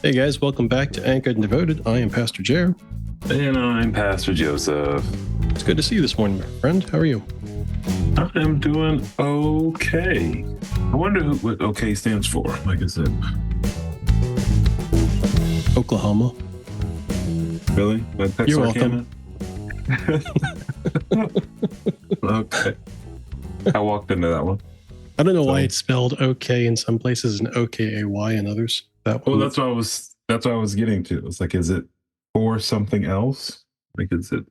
Hey guys, welcome back to Anchored and Devoted. I am Pastor Jer. And I'm Pastor Joseph. It's good to see you this morning, my friend. How are you? I am doing okay. I wonder what okay stands for, like I said. Oklahoma. Really? You're welcome. Okay. I walked into that one. I don't know why it's spelled okay in some places and OKAY in others. That one. Well, that's what I was getting to. It's like, is it for something else? Like, is it?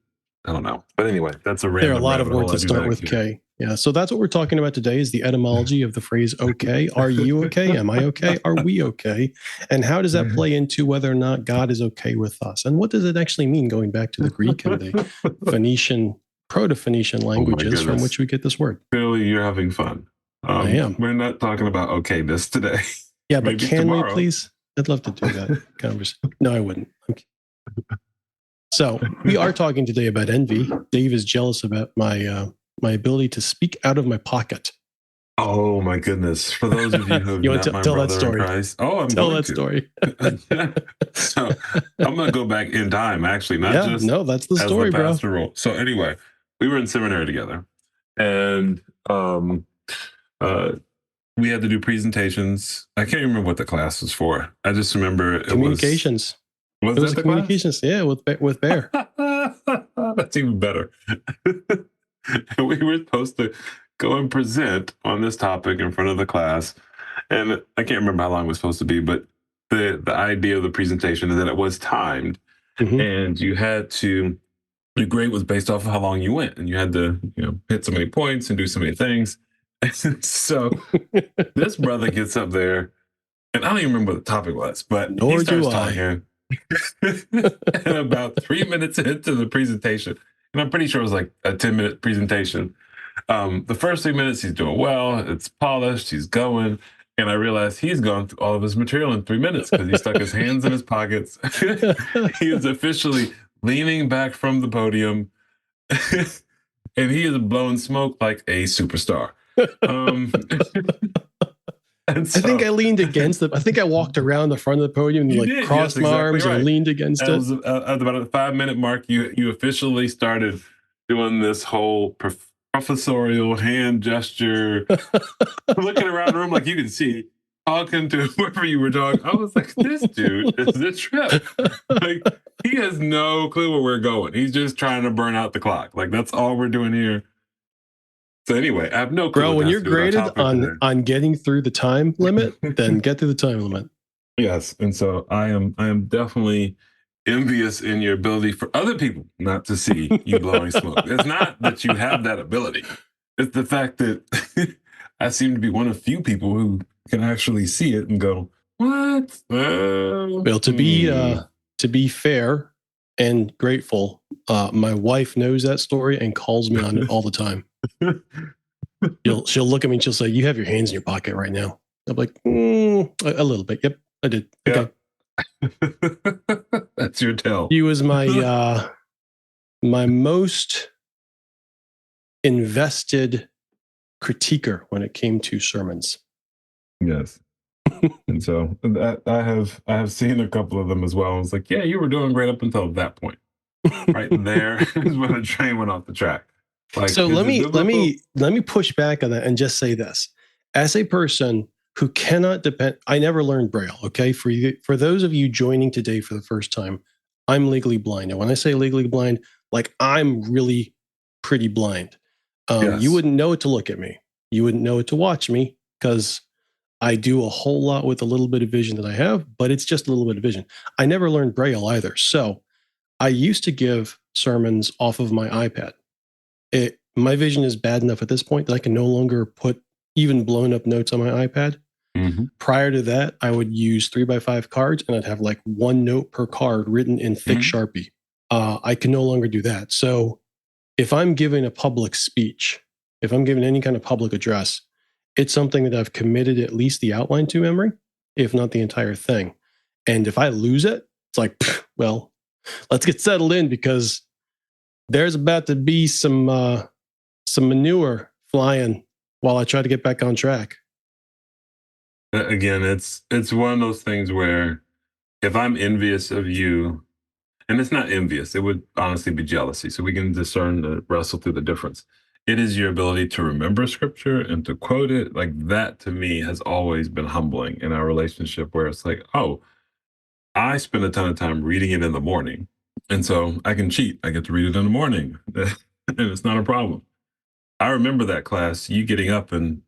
I don't know. But anyway, that's a random. There are a lot of words that start with K. Yeah. So that's what we're talking about today is the etymology of the phrase okay. Are you okay? Am I okay? Are we okay? And how does that play into whether or not God is okay with us? And what does it actually mean going back to the Greek and the Phoenician, Proto-Phoenician languages from which we get this word? Clearly, you're having fun. I am. We're not talking about okayness today. Yeah, but can tomorrow. We please? I'd love to do that conversation. No, I wouldn't. Okay. So we are talking today about envy. Dave is jealous about my ability to speak out of my pocket. Oh my goodness! For those of you who have met my brother in Christ, I'm tell that story. So I'm going to go back in time, actually, not just that's the story, as the pastor role. So anyway, we were in seminary together, and we had to do presentations. I can't remember what the class was for. I just remember it communications. Was it was the communications? Class? Yeah, with Bear. That's even better. We were supposed to go and present on this topic in front of the class, and I can't remember how long it was supposed to be, but the idea of the presentation is that it was timed, and you had to. Your grade was based off of how long you went, and you had to, hit so many points and do so many things. So this brother gets up there, and I don't even remember what the topic was, but he starts talking. And about 3 minutes into the presentation, and I'm pretty sure it was like a 10-minute presentation. The first 3 minutes, he's doing well. It's polished. He's going. And I realized he's gone through all of his material in 3 minutes because he stuck his hands in his pockets. He is officially leaning back from the podium. And he is blowing smoke like a superstar. And so, I think I leaned against it. I think I walked around the front of the podium and crossed my arms and leaned against it. At about a 5-minute mark, you officially started doing this whole professorial hand gesture, looking around the room like you can see, talking to whoever you were talking. I was like, this dude is a trip. Like, he has no clue where we're going. He's just trying to burn out the clock. Like, that's all we're doing here. So anyway, I have no clue. Bro, when you're graded on getting through the time limit, then get through the time limit. Yes. And so I am definitely envious in your ability for other people not to see you blowing smoke. It's not that you have that ability. It's the fact that I seem to be one of few people who can actually see it and go, what? Well, to be fair and grateful, my wife knows that story and calls me on it all the time. She'll look at me and she'll say, "You have your hands in your pocket right now." I'm like, a little bit. Yep, I did. Okay. Yeah. That's your tell. He was my my most invested critiquer when it came to sermons. Yes. And so I have seen a couple of them as well. I was like, yeah, you were doing great up until that point. Right there is when the train went off the track. Like, so let me push back on that and just say this. As a person who cannot depend, I never learned Braille, okay? For those of you joining today for the first time, I'm legally blind. And when I say legally blind, like I'm really pretty blind. Yes. You wouldn't know it to look at me. You wouldn't know it to watch me because I do a whole lot with a little bit of vision that I have, but it's just a little bit of vision. I never learned Braille either. So I used to give sermons off of my iPad. My vision is bad enough at this point that I can no longer put even blown up notes on my iPad. Mm-hmm. Prior to that, I would use 3x5 cards and I'd have like one note per card written in thick Sharpie. I can no longer do that. So if I'm giving a public speech, if I'm giving any kind of public address, it's something that I've committed at least the outline to memory, if not the entire thing. And if I lose it, it's like, well, let's get settled in because there's about to be some manure flying while I try to get back on track. Again, it's one of those things where if I'm envious of you, and it's not envious, it would honestly be jealousy. So we can discern and wrestle through the difference. It is your ability to remember scripture and to quote it. Like that to me has always been humbling in our relationship, where it's like, oh, I spend a ton of time reading it in the morning. And so I can cheat. I get to read it in the morning and it's not a problem. I remember that class, you getting up and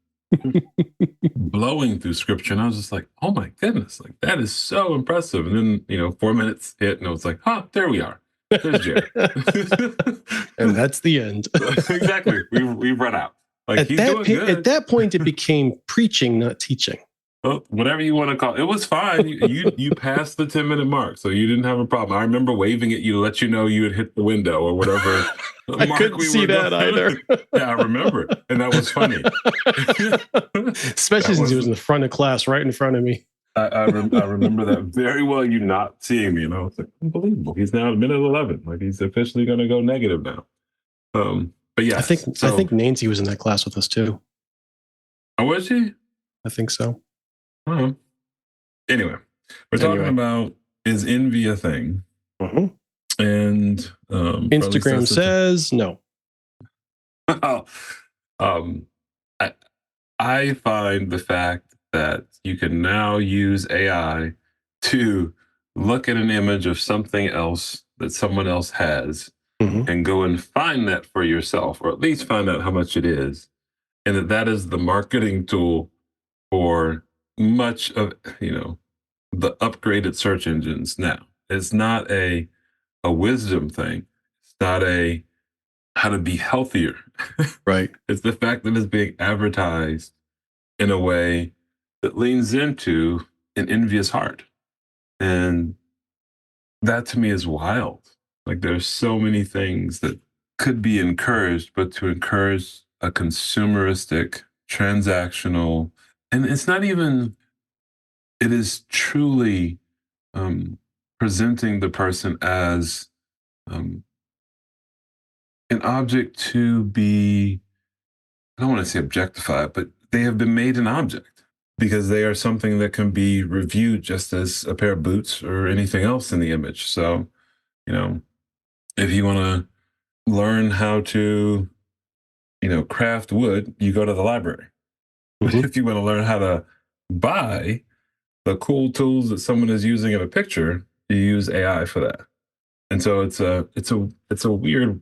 blowing through scripture. And I was just like, oh my goodness, like that is so impressive. And then, 4 minutes hit and I was like, there we are. There's Jerry. And that's the end. Exactly. We've run out. Like at that point, it became preaching, not teaching. Well, whatever you want to call it. It was fine. You passed the 10-minute mark, so you didn't have a problem. I remember waving at you to let you know you had hit the window or whatever. I couldn't see that either. Yeah, I remember. And that was funny. Especially since he was in the front of class, right in front of me. I remember that very well, you not seeing me. And I was like, unbelievable. He's now at minute 11. Like he's officially going to go negative now. But yeah. I think Nancy was in that class with us too. Oh, was she? I think so. Anyway, we're talking about, is envy a thing? Mm-hmm. And Instagram says no. I find the fact that you can now use AI to look at an image of something else that someone else has and go and find that for yourself, or at least find out how much it is, and that is the marketing tool for much of the upgraded search engines now. It's not a wisdom thing. It's not a how to be healthier. Right. It's the fact that it's being advertised in a way that leans into an envious heart. And that to me is wild. Like there's so many things that could be encouraged, but to encourage a consumeristic, transactional, and it's not even, it is truly presenting the person as an object to be, I don't want to say objectified, but they have been made an object because they are something that can be reviewed just as a pair of boots or anything else in the image. So, if you want to learn how to, craft wood, you go to the library. Mm-hmm. If you want to learn how to buy the cool tools that someone is using in a picture, you use AI for that. And so it's a weird.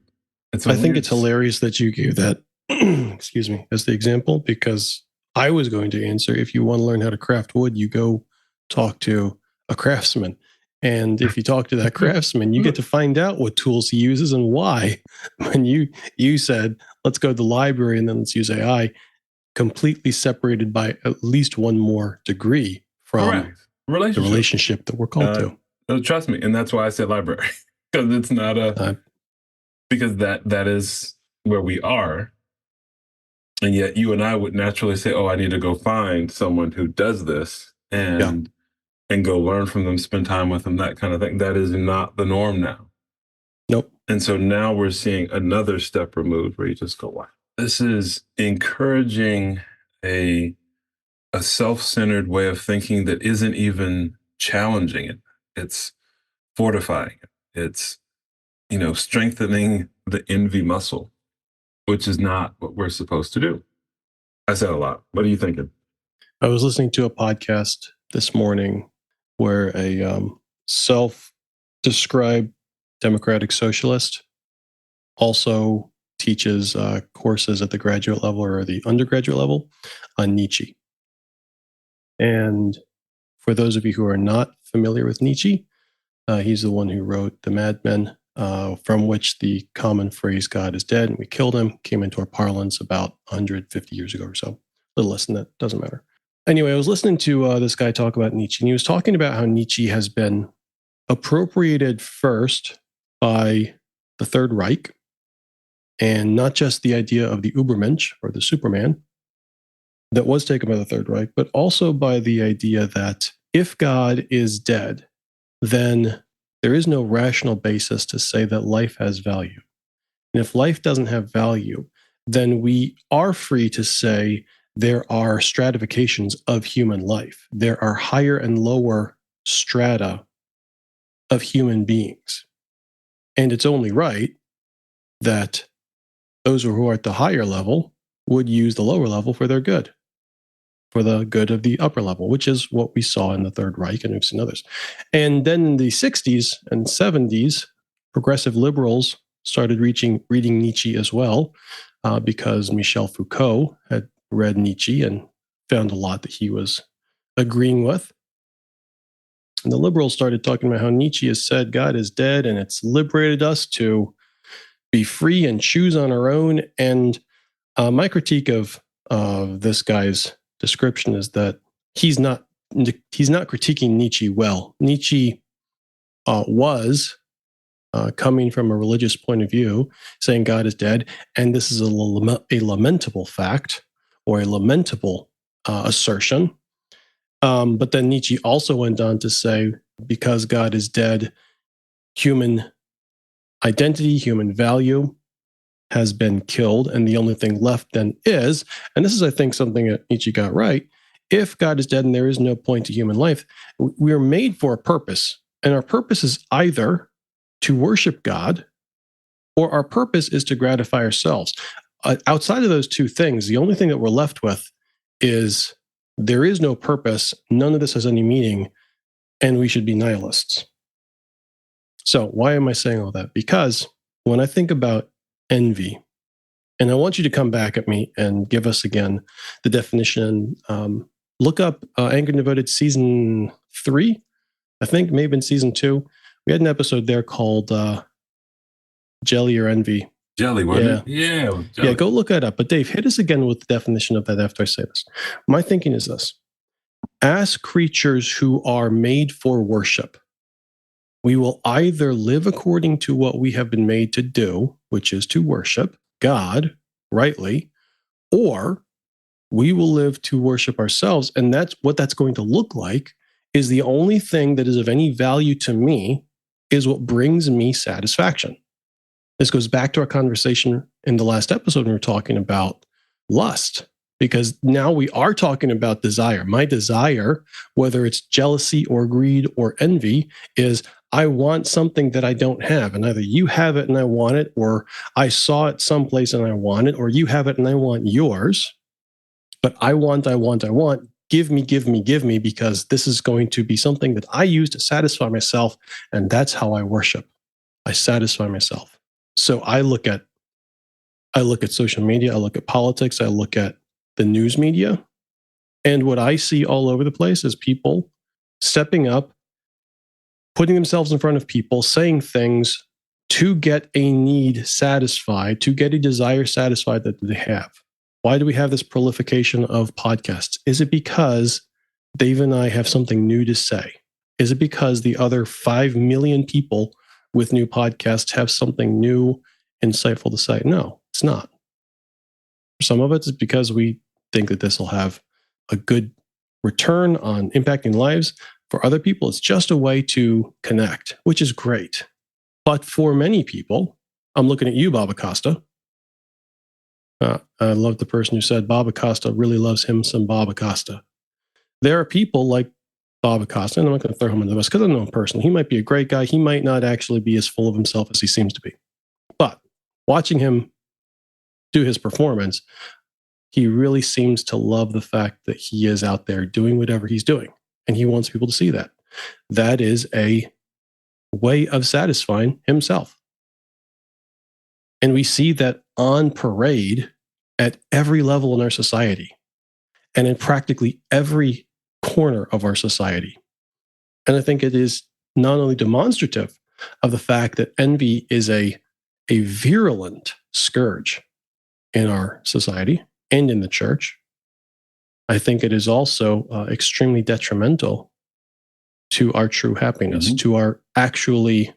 I think it's hilarious that you gave that, excuse me, as the example, because I was going to answer, if you want to learn how to craft wood, you go talk to a craftsman. And if you talk to that craftsman, you get to find out what tools he uses and why. When you said, let's go to the library and then let's use AI, completely separated by at least one more degree from the relationship that we're called to. Trust me. And that's why I said library, because it's not because that is where we are. And yet you and I would naturally say, oh, I need to go find someone who does this and go learn from them, spend time with them, that kind of thing. That is not the norm now. Nope. And so now we're seeing another step removed where you just go, wow, this is encouraging a self-centered way of thinking that isn't even challenging it. It's fortifying it. It's, strengthening the envy muscle, which is not what we're supposed to do. I said a lot. What are you thinking? I was listening to a podcast this morning where a self-described democratic socialist also teaches courses at the graduate level or the undergraduate level on Nietzsche. And for those of you who are not familiar with Nietzsche, he's the one who wrote The Mad Men, from which the common phrase, God is dead and we killed him, came into our parlance about 150 years ago or so. A little less than that, doesn't matter. Anyway, I was listening to this guy talk about Nietzsche, and he was talking about how Nietzsche has been appropriated first by the Third Reich, and not just the idea of the Übermensch or the Superman that was taken by the Third Reich, but also by the idea that if God is dead, then there is no rational basis to say that life has value. And if life doesn't have value, then we are free to say there are stratifications of human life. There are higher and lower strata of human beings. And it's only right that those who are at the higher level would use the lower level for their good, for the good of the upper level, which is what we saw in the Third Reich and we've seen others. And then in the 60s and 70s, progressive liberals started reading Nietzsche as well, because Michel Foucault had read Nietzsche and found a lot that he was agreeing with. And the liberals started talking about how Nietzsche has said God is dead and it's liberated us to be free and choose on our own. And my critique of this guy's description is that he's not critiquing Nietzsche well. Nietzsche was coming from a religious point of view, saying God is dead, and this is a lamentable fact or a lamentable assertion. But then Nietzsche also went on to say, because God is dead, human identity, human value has been killed, and the only thing left then is, and this is, I think, something that Nietzsche got right, if God is dead and there is no point to human life, we are made for a purpose, and our purpose is either to worship God or our purpose is to gratify ourselves. Outside of those two things, the only thing that we're left with is there is no purpose, none of this has any meaning, and we should be nihilists. So why am I saying all that? Because when I think about envy, and I want you to come back at me and give us again the definition. Look up Anger and Devoted season 3. I think maybe in season 2. We had an episode there called Jelly or Envy. Jelly, wasn't it? Yeah. Jelly. Yeah, go look that up. But Dave, hit us again with the definition of that after I say this. My thinking is this. As creatures who are made for worship, we will either live according to what we have been made to do, which is to worship God rightly, or we will live to worship ourselves. And that's what that's going to look like is the only thing that is of any value to me is what brings me satisfaction. This goes back to our conversation in the last episode when we were talking about lust, because now we are talking about desire. My desire, whether it's jealousy or greed or envy, is I want something that I don't have. And either you have it and I want it, or I saw it someplace and I want it, or you have it and I want yours. But I want. Give me, because this is going to be something that I use to satisfy myself. And that's how I worship. I satisfy myself. So I look at social media, I look at politics, I look at the news media, and what I see all over the place is people stepping up, putting themselves in front of people, saying things to get a need satisfied, to get a desire satisfied that they have. Why do we have this proliferation of podcasts? Is it because Dave and I have something new to say? Is it because the other 5 million people with new podcasts have something new, insightful to say? No, it's not. Some of it is because we think that this will have a good return on impacting lives. For other people, it's just a way to connect, which is great. But for many people, I'm looking at you, Bob Acosta. I love the person who said Bob Acosta really loves him some Bob Acosta. There are people like Bob Acosta, and I'm not going to throw him under the bus because I know him personally. He might be a great guy. He might not actually be as full of himself as he seems to be. But watching him do his performance, he really seems to love the fact that he is out there doing whatever he's doing. And he wants people to see that. That is a way of satisfying himself. And we see that on parade at every level in our society and in practically every corner of our society. And I think it is not only demonstrative of the fact that envy is a virulent scourge in our society and in the church, I think it is also extremely detrimental to our true happiness, to our actually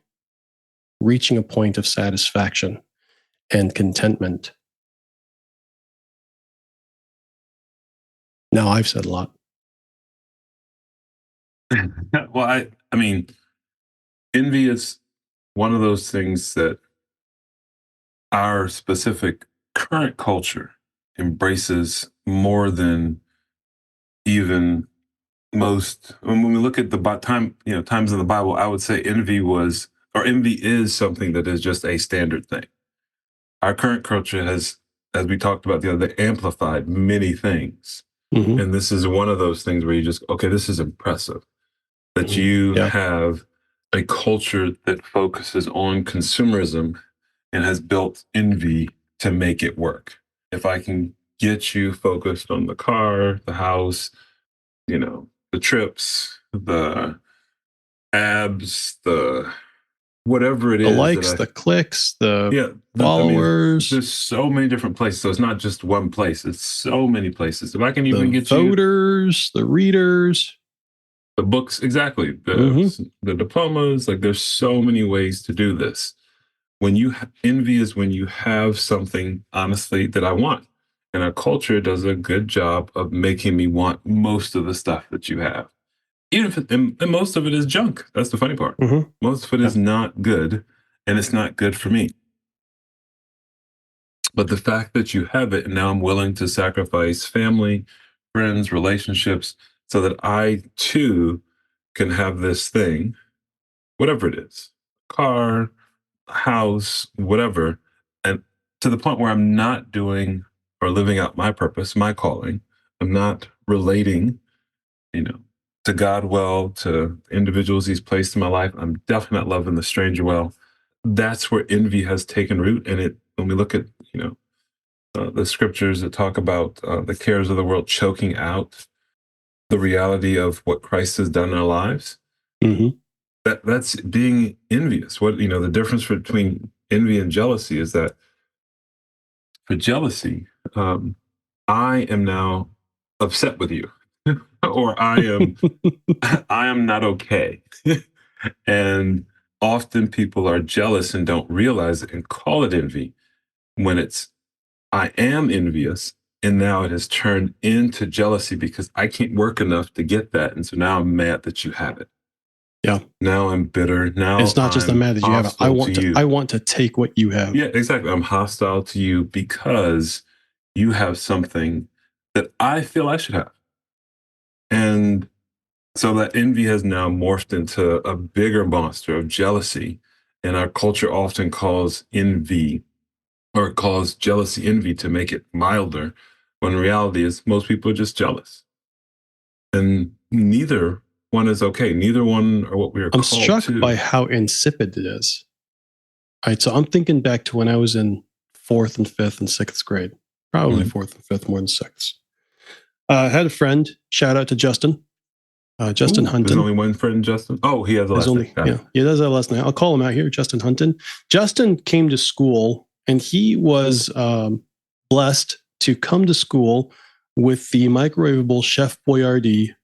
reaching a point of satisfaction and contentment. Now I've said a lot. Well, I mean, envy is one of those things that our specific current culture embraces more than even most, when we look at the times in the Bible, I would say envy is something that is just a standard thing. Our current culture has, as we talked about the other day, amplified many things. Mm-hmm. And this is one of those things where you just, okay, this is impressive that you Yeah. have a culture that focuses on consumerism and has built envy to make it work. If I can get you focused on the car, the house, the trips, the abs, the whatever it The is that likes, the clicks, the yeah, I mean, followers, there's so many different places. So it's not just one place, it's so many places. If I can even the get you voters, the readers. the books, exactly, Mm-hmm. the diplomas, like there's so many ways to do this. When envy is when you have something honestly that I want. And our culture does a good job of making me want most of the stuff that you have. Even if and most of it is junk. That's the funny part. Mm-hmm. Most of it is not good, and it's not good for me. But the fact that you have it, and now I'm willing to sacrifice family, friends, relationships, so that I too can have this thing, whatever it is, car, house, whatever, and to the point where I'm not doing or living out my purpose, my calling. I'm not relating, you know, to God well, to individuals He's placed in my life. I'm definitely not loving the stranger well. That's where envy has taken root. And when we look at, the scriptures that talk about the cares of the world choking out the reality of what Christ has done in our lives, Mm-hmm. that's being envious. The difference between envy and jealousy is that for jealousy, I am now upset with you, or I am not okay. And often people are jealous and don't realize it and call it envy when it's I am envious. And now it has turned into jealousy because I can't work enough to get that. And so now I'm mad that you have it. Yeah. Now I'm bitter. It's Now not just I'm I'm mad that you have it. hostile to I you. want to take what you have. Yeah, exactly. I'm hostile to you because you have something that I feel I should have. And so that envy has now morphed into a bigger monster of jealousy. And our culture often calls envy or calls jealousy envy to make it milder, when reality is most people are just jealous. And neither one is okay. Neither one are what we are I'm called struck by to. how insipid it is. All right, so I'm thinking back to when I was in fourth and fifth and sixth grade, probably fourth and fifth more than sixth. I had a friend. Shout out to Justin. Justin Ooh, there's Hunton. only one friend, Justin. Oh, he has a There's last name. only Got it. he does have a last name. I'll call him out here. Justin Hunton. Justin came to school, and he was blessed to come to school with the microwavable Chef Boyardee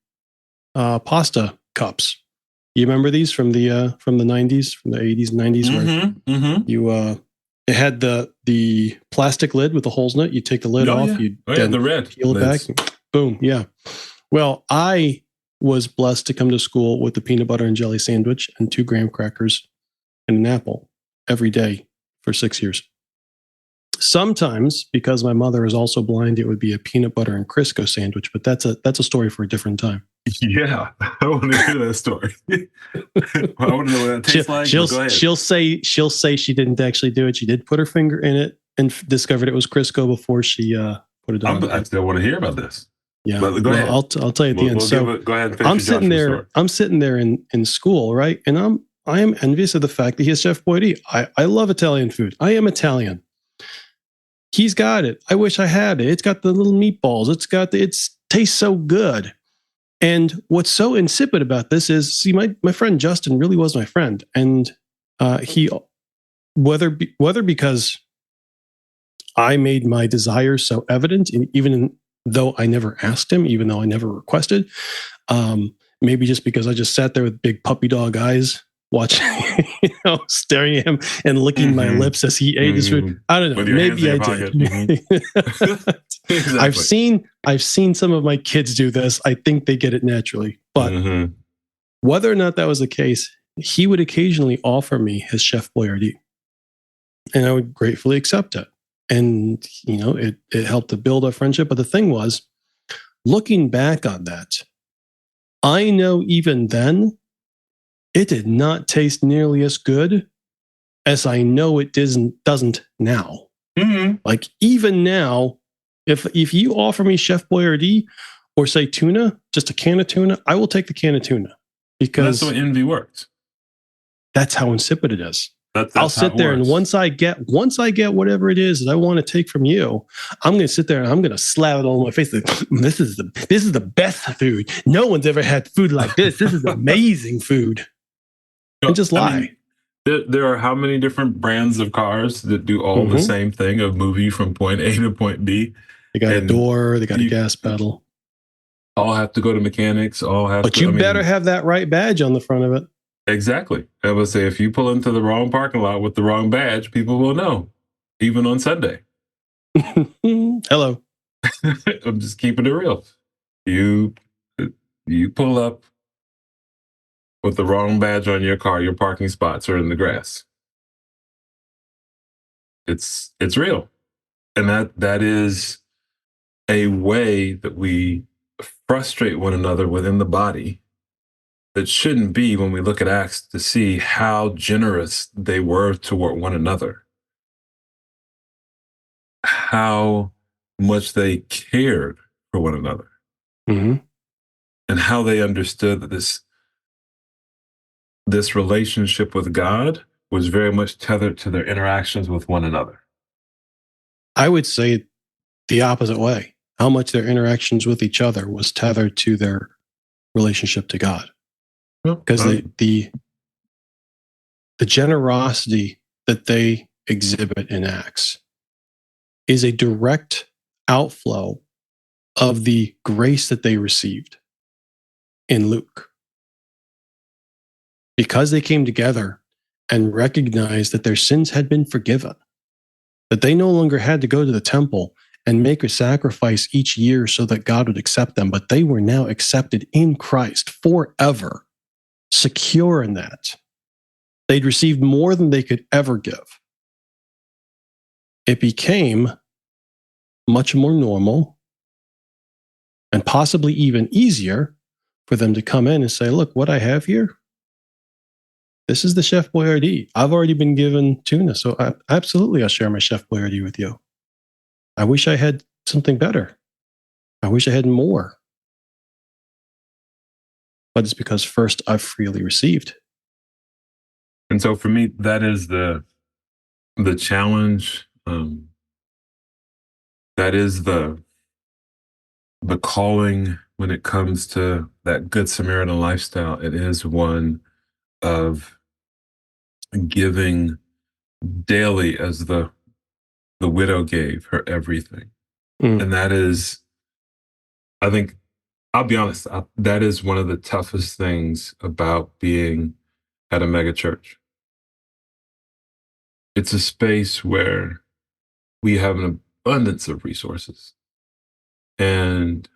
pasta cups. You remember these from the 90s, from the 80s and 90s, where you it had the plastic lid with the holes in it. You take the lid off, you then the red peel it lids. back, boom, yeah. Well, I was blessed to come to school with the peanut butter and jelly sandwich and 2 graham crackers and an apple every day for 6 years. Sometimes, because my mother is also blind, it would be a peanut butter and Crisco sandwich, but that's a story for a different time. Yeah, I want to hear that story. I want to know what it tastes like. Go ahead. She'll say she didn't actually do it. She did put her finger in it and discovered it was Crisco before she put it on. I still want to hear about this. Yeah, but go ahead. I'll tell you at the end. Go ahead and finish I'm sitting there. Story. I'm sitting there in school, right? And I am envious of the fact that he has Chef Boyardee. I love Italian food. I am Italian. He's got it. I wish I had it. It's got the little meatballs. It tastes so good. And what's so insipid about this is, see, my friend Justin really was my friend, and he whether because I made my desire so evident, though I never asked him, even though I never requested, maybe just because I just sat there with big puppy dog eyes, watching, staring at him and licking my lips as he ate his food. I don't know. Maybe I did. Exactly. I've seen some of my kids do this. I think they get it naturally. But whether or not that was the case, he would occasionally offer me his Chef Boyardee, and I would gratefully accept it. And it helped to build a friendship. But the thing was, looking back on that, I know even then, it did not taste nearly as good as I know it doesn't now. Mm-hmm. Like even now, if you offer me Chef Boyardee or say tuna, just a can of tuna, I will take the can of tuna because that's the way envy works. That's how insipid it is. That's I'll how sit it there and works. once I get whatever it is that I want to take from you, I'm going to sit there and I'm going to slap it all on my face. Like, this is the best food. No one's ever had food like this. This is amazing food. And just lie. There are how many different brands of cars that do all the same thing of move you from point A to point B? They got a door, they got a gas pedal. All have to go to mechanics, but you better have that right badge on the front of it. Exactly. I would say if you pull into the wrong parking lot with the wrong badge, people will know, even on Sunday. Hello. I'm just keeping it real. You pull up with the wrong badge on your car, your parking spots are in the grass. It's real. And that is a way that we frustrate one another within the body that shouldn't be when we look at Acts to see how generous they were toward one another, how much they cared for one another, and how they understood that this relationship with God was very much tethered to their interactions with one another. I would say the opposite way. How much their interactions with each other was tethered to their relationship to God. Because the generosity that they exhibit in Acts is a direct outflow of the grace that they received in Luke. Because they came together and recognized that their sins had been forgiven, that they no longer had to go to the temple and make a sacrifice each year so that God would accept them, but they were now accepted in Christ forever, secure in that. They'd received more than they could ever give. It became much more normal and possibly even easier for them to come in and say, look, what I have here, this is the Chef Boyardee. I've already been given tuna, so absolutely I'll share my Chef Boyardee with you. I wish I had something better. I wish I had more. But it's because first I've freely received. And so for me, that is the challenge. That is the calling when it comes to that Good Samaritan lifestyle. It is one of giving daily as the widow gave her everything. And that is, I think, I'll be honest, that is one of the toughest things about being at a mega church. It's a space where we have an abundance of resources, and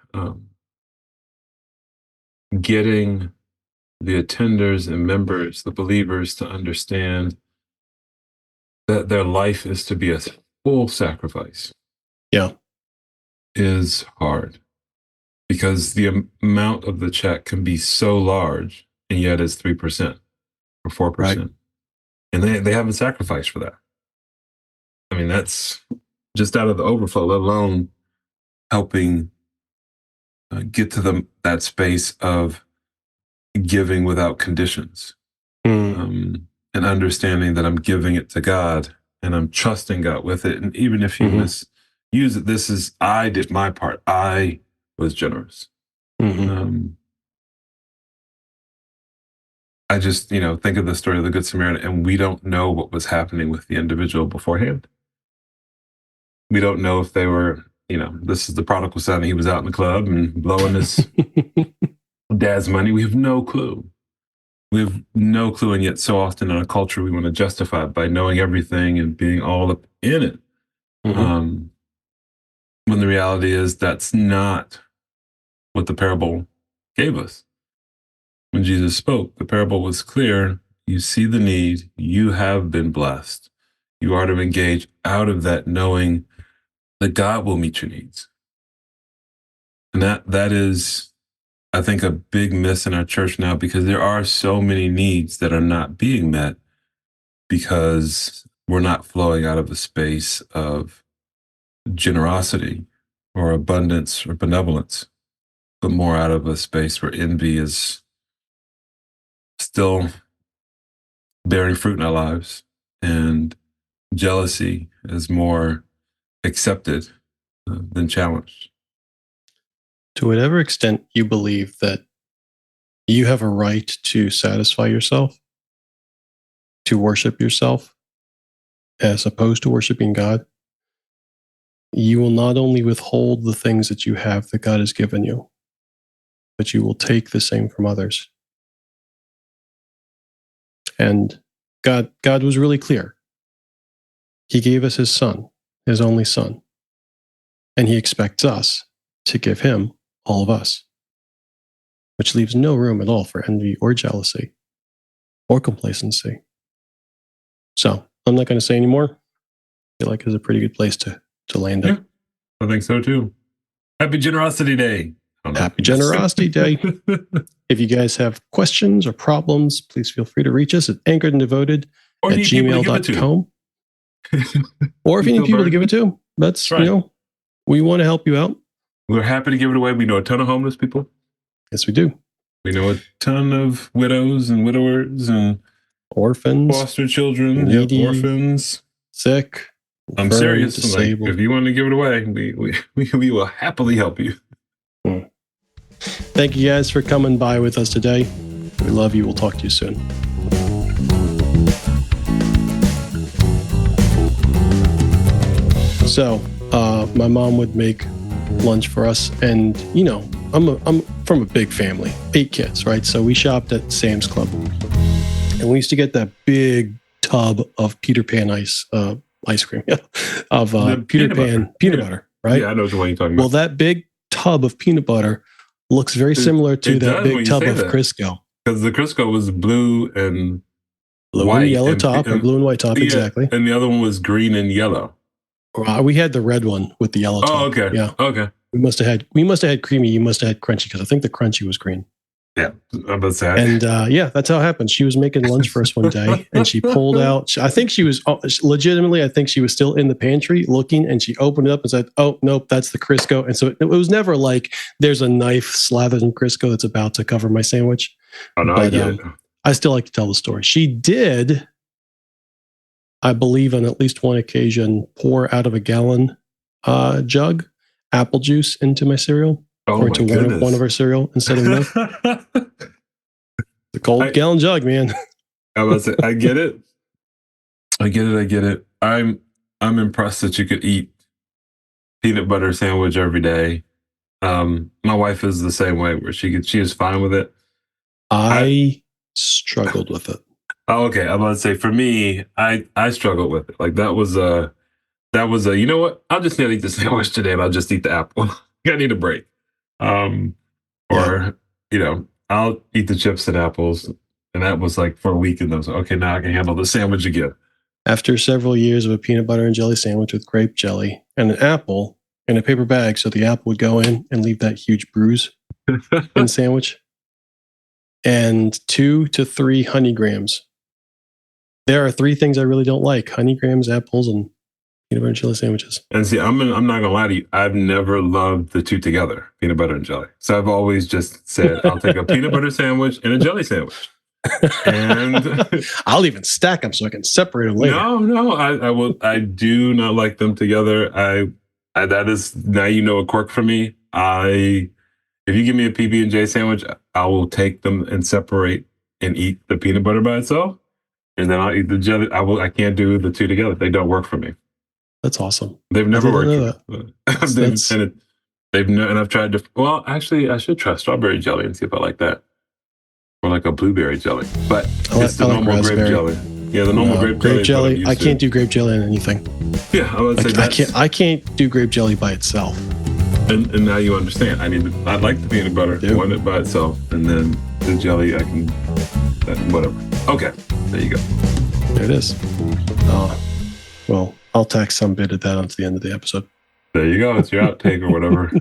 getting the attenders and members, the believers, to understand that their life is to be a full sacrifice. Yeah. Is hard because the amount of the check can be so large, and yet it's 3% or 4%. Right. And they haven't sacrificed for that. I mean, that's just out of the overflow, let alone helping get to that space of giving without conditions. And understanding that I'm giving it to God and I'm trusting God with it. And even if you misuse it, I did my part. I was generous. I just, think of the story of the Good Samaritan, and we don't know what was happening with the individual beforehand. We don't know if they were, this is the prodigal son, and he was out in the club and blowing his dad's money. We have no clue. We have no clue, and yet so often in our culture, we want to justify it by knowing everything and being all up in it. When the reality is that's not what the parable gave us. When Jesus spoke, the parable was clear. You see the need. You have been blessed. You are to engage out of that knowing that God will meet your needs. And that is, I think a big miss in our church now, because there are so many needs that are not being met because we're not flowing out of a space of generosity or abundance or benevolence, but more out of a space where envy is still bearing fruit in our lives and jealousy is more accepted than challenged. To whatever extent you believe that you have a right to satisfy yourself, to worship yourself, as opposed to worshiping God, you will not only withhold the things that you have that God has given you, but you will take the same from others. And God was really clear. He gave us his son, his only son, and he expects us to give him all of us, which leaves no room at all for envy or jealousy or complacency. So I'm not going to say any more. I feel like it's a pretty good place to land it. Yeah, I think so too. Happy Generosity Day. Happy Generosity Day. If you guys have questions or problems, please feel free to reach us at anchoredanddevoted@gmail.com. Or if you need people to give it to, that's right. We want to help you out. We're happy to give it away. We know a ton of homeless people. Yes, we do. We know a ton of widows and widowers and orphans, foster children, needy, orphans, sick. I'm serious. Like, if you want to give it away, we will happily help you. Thank you guys for coming by with us today. We love you. We'll talk to you soon. So, my mom would make lunch for us, and I'm from a big family, 8 kids, right? So we shopped at Sam's Club, and we used to get that big tub of Peter Pan ice cream, of Peter Pan peanut butter, right? Yeah, I know the one you're talking about. Well, that big tub of peanut butter looks very similar to that big tub of Crisco. Because the Crisco was blue and white, and yellow top, or blue and white top, exactly. And the other one was green and yellow. We had the red one with the yellow top. Oh, okay. Yeah. Okay. We must have had creamy. You must have had crunchy, because I think the crunchy was green. Yeah, I'm about to say. And that's how it happened. She was making lunch for us one day, and she pulled out. I think she was still in the pantry looking, and she opened it up and said, "Oh nope, that's the Crisco." And so it was never like there's a knife slathered in Crisco that's about to cover my sandwich. Oh no, I get it. I still like to tell the story. She did, I believe, on at least one occasion, pour out of a gallon jug apple juice into my cereal. Or into one of our cereal instead of milk. The cold gallon jug, man. I get it. I get it. I'm impressed that you could eat peanut butter sandwich every day. My wife is the same way, where she is fine with it. I struggled with it. Oh, okay. I'm about to say, for me, I struggled with it. Like that was a you know what? I'll just not eat the sandwich today, and I'll just eat the apple. I need a break. I'll eat the chips and apples, and that was like for a week, and those okay, now I can handle the sandwich again. After several years of a peanut butter and jelly sandwich with grape jelly and an apple in a paper bag, so the apple would go in and leave that huge bruise in the sandwich, and 2 to 3 honey grams. There are 3 things I really don't like: honey grams, apples, and peanut butter and jelly sandwiches. And see, I'm not gonna lie to you. I've never loved the two together, peanut butter and jelly. So I've always just said, I'll take a peanut butter sandwich and a jelly sandwich. And I'll even stack them so I can separate them later. No, I do not like them together. That is now a quirk for me. If you give me a PB&J sandwich, I will take them and separate and eat the peanut butter by itself, and then I'll eat the jelly. I can't do the two together. They don't work for me. That's awesome. They've never worked. And I've tried to. Well, actually, I should try strawberry jelly and see if I like that, or like a blueberry jelly. But it's the normal grape jelly. Yeah, the normal grape jelly. I can't do grape jelly in anything. Yeah, I would say I can't do grape jelly by itself. And now you understand. I like the peanut butter. I want it by itself, and then the jelly I can. Whatever. Okay, there you go. There it is. Well, I'll tack some bit of that onto the end of the episode. There you go. It's your outtake or whatever.